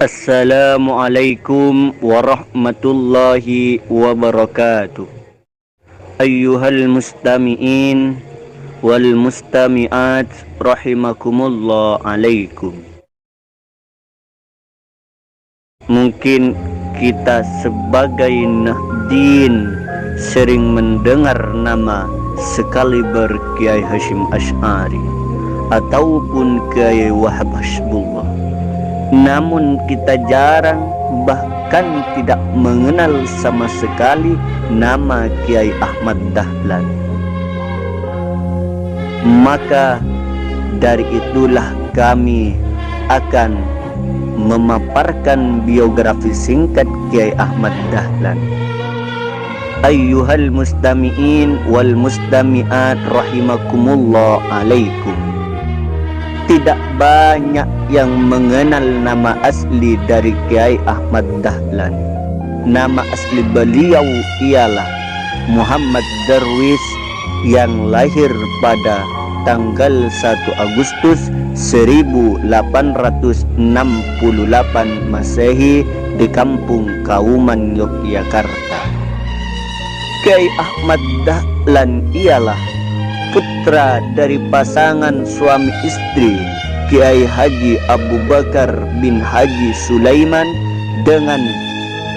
Assalamualaikum warahmatullahi wabarakatuh. Ayyuhal mustami'in wal mustami'at rahimakumullah alaikum. Mungkin kita sebagai nahdin sering mendengar nama sekaliber Kiai Hasyim Asy'ari ataupun Kiai Wahab Hizbullah. Namun kita jarang bahkan tidak mengenal sama sekali nama Kiai Ahmad Dahlan. Maka dari itulah kami akan memaparkan biografi singkat Kiai Ahmad Dahlan. Ayyuhal mustami'in wal mustami'at rahimakumullah alaikum. Tidak banyak yang mengenal nama asli dari Kiai Ahmad Dahlan. Nama asli beliau ialah Muhammad Darwis yang lahir pada tanggal 1 Agustus 1868 Masehi di Kampung Kauman, Yogyakarta. Kiai Ahmad Dahlan ialah putra dari pasangan suami istri Kiai Haji Abu Bakar bin Haji Sulaiman dengan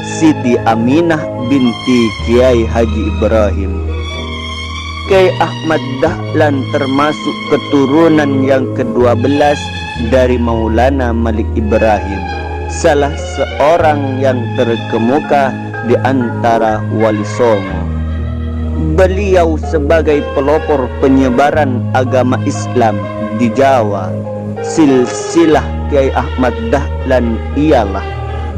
Siti Aminah binti Kiai Haji Ibrahim. Kiai Ahmad Dahlan termasuk keturunan yang ke-12 dari Maulana Malik Ibrahim, salah seorang yang terkemuka di antara Wali Songo. Beliau sebagai pelopor penyebaran agama Islam di Jawa. Silsilah Kiai Ahmad Dahlan ialah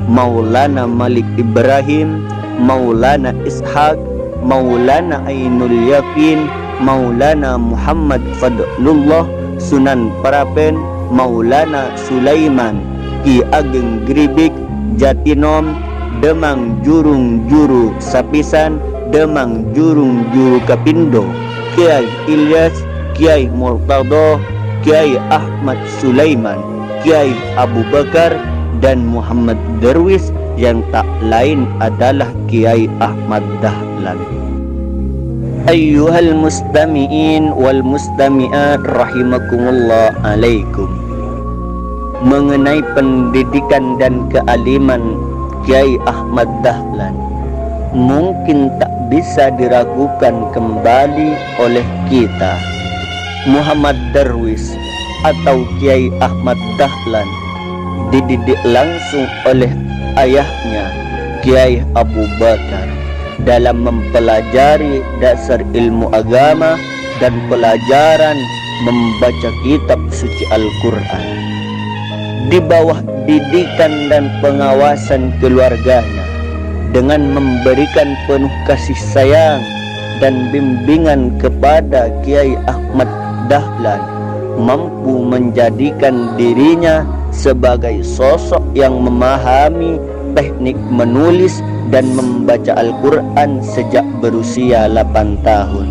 Maulana Malik Ibrahim, Maulana Ishaq, Maulana Ainul Yakin, Maulana Muhammad Fadlullah, Sunan Parapen, Maulana Sulaiman, Ki Ageng Gribik, Jatinom, Demang Jurung Juru Sapisan, Demang Jurung Juru Kapindo, Kiai Ilyas, Kiai Murtado, Kiai Ahmad Sulaiman, Kiai Abu Bakar, dan Muhammad Darwis yang tak lain adalah Kiai Ahmad Dahlan. Ayyuhal mustami'in wal mustami'at rahimakumullah alaikum. Mengenai pendidikan dan kealiman Kiai Ahmad Dahlan, mungkin tak bisa diragukan kembali oleh kita. Muhammad Darwis atau Kiai Ahmad Dahlan dididik langsung oleh ayahnya Kiai Abu Bakar dalam mempelajari dasar ilmu agama dan pelajaran membaca kitab suci Al-Quran. Di bawah didikan dan pengawasan keluarganya, dengan memberikan penuh kasih sayang dan bimbingan kepada Kiai Ahmad Dahlan, mampu menjadikan dirinya sebagai sosok yang memahami teknik menulis dan membaca Al-Quran sejak berusia 8 tahun.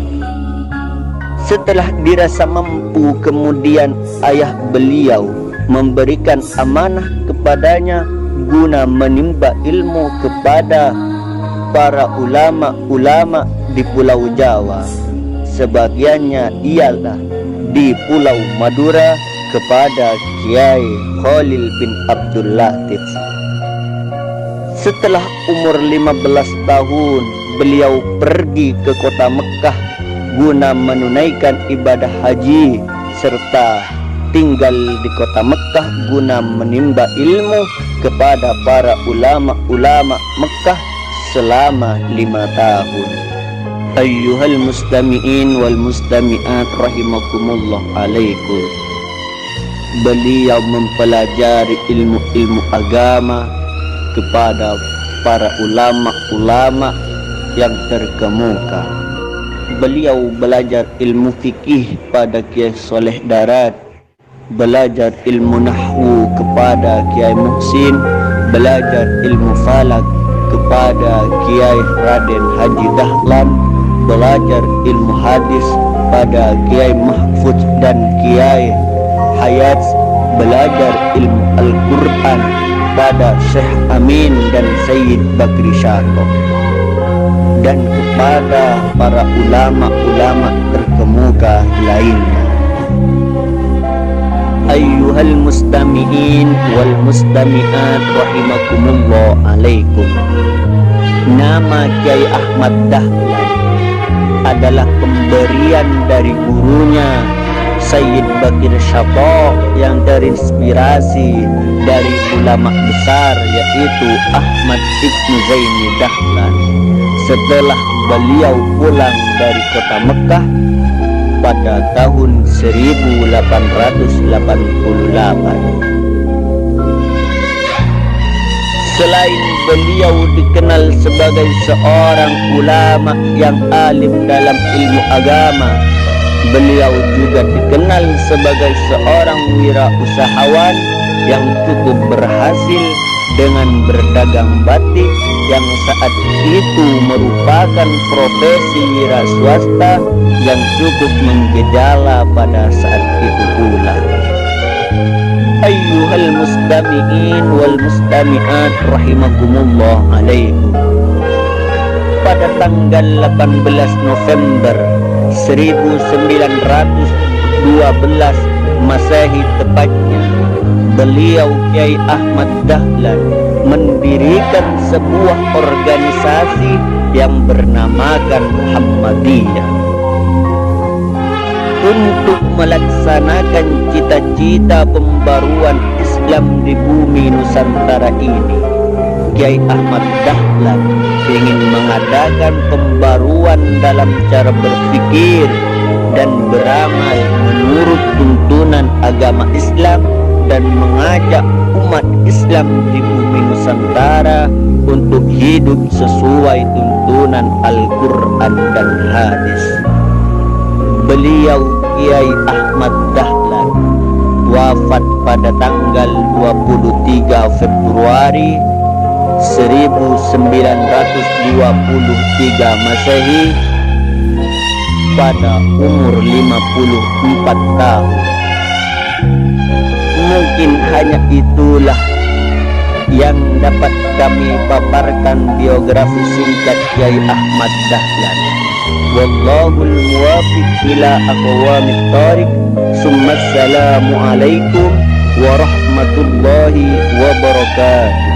Setelah dirasa mampu, kemudian ayah beliau memberikan amanah kepadanya guna menimba ilmu kepada para ulama-ulama di Pulau Jawa. Sebagiannya ialah di Pulau Madura kepada Kiai Khalil bin Abdul Latif. Setelah umur 15 tahun, beliau pergi ke kota Mekah guna menunaikan ibadah haji serta tinggal di kota Mekah guna menimba ilmu kepada para ulama-ulama Mekah selama 5 tahun. Ayyuhal mustami'in wal mustami'at rahimakumullah alaikum. Beliau mempelajari ilmu-ilmu agama kepada para ulama-ulama yang terkemuka. Beliau belajar ilmu fikih pada Kiai Soleh Darat, belajar ilmu nahwu kepada Kiai Muhsin, belajar ilmu falak kepada Kiai Raden Haji Dahlan, belajar ilmu hadis pada Kiai Mahfud dan Kiai Hayat, belajar ilmu Al-Quran kepada Syekh Amin dan Sayyid Bakri Syato, dan kepada para ulama-ulama terkemuka lainnya. Ayyuhal mustami'in wal mustami'at rahimakumullah alaikum. Nama Kiai Ahmad Dahlan adalah pemberian dari gurunya Sayyid Bakir Syato yang terinspirasi dari ulama besar, yaitu Ahmad Ibnu Zaini Dahlan, setelah beliau pulang dari kota Mekah pada tahun 1888. Selain beliau dikenal sebagai seorang ulama yang alim dalam ilmu agama, beliau juga dikenal sebagai seorang wirausahawan yang cukup berhasil dengan berdagang batik yang saat itu merupakan profesi wira swasta yang cukup menggejala pada saat itu pula. Ayyuhal mustami'in wal mustami'at rahimakumullah alaikum. Pada tanggal 18 November 1912 Masehi tepatnya, beliau Kiai Ahmad Dahlan mendirikan sebuah organisasi yang bernamakan Muhammadiyah untuk melaksanakan cita-cita pembaruan Islam di bumi Nusantara ini. Kiai Ahmad Dahlan ingin mengadakan pembaruan dalam cara berpikir dan beramal menurut tuntunan agama Islam, dan mengajak umat Islam di bumi Nusantara untuk hidup sesuai tuntunan Al-Quran dan hadis. Beliau Kiai Ahmad Dahlan wafat pada tanggal 23 Februari 1923 Masehi pada umur 54 tahun. Mungkin hanya itulah yang dapat kami paparkan biografi singkat Kiai Ahmad Dahlan. Wallahul muwafiq ila aqwamit thariq. Assalamu alaikum warahmatullahi wabarakatuh.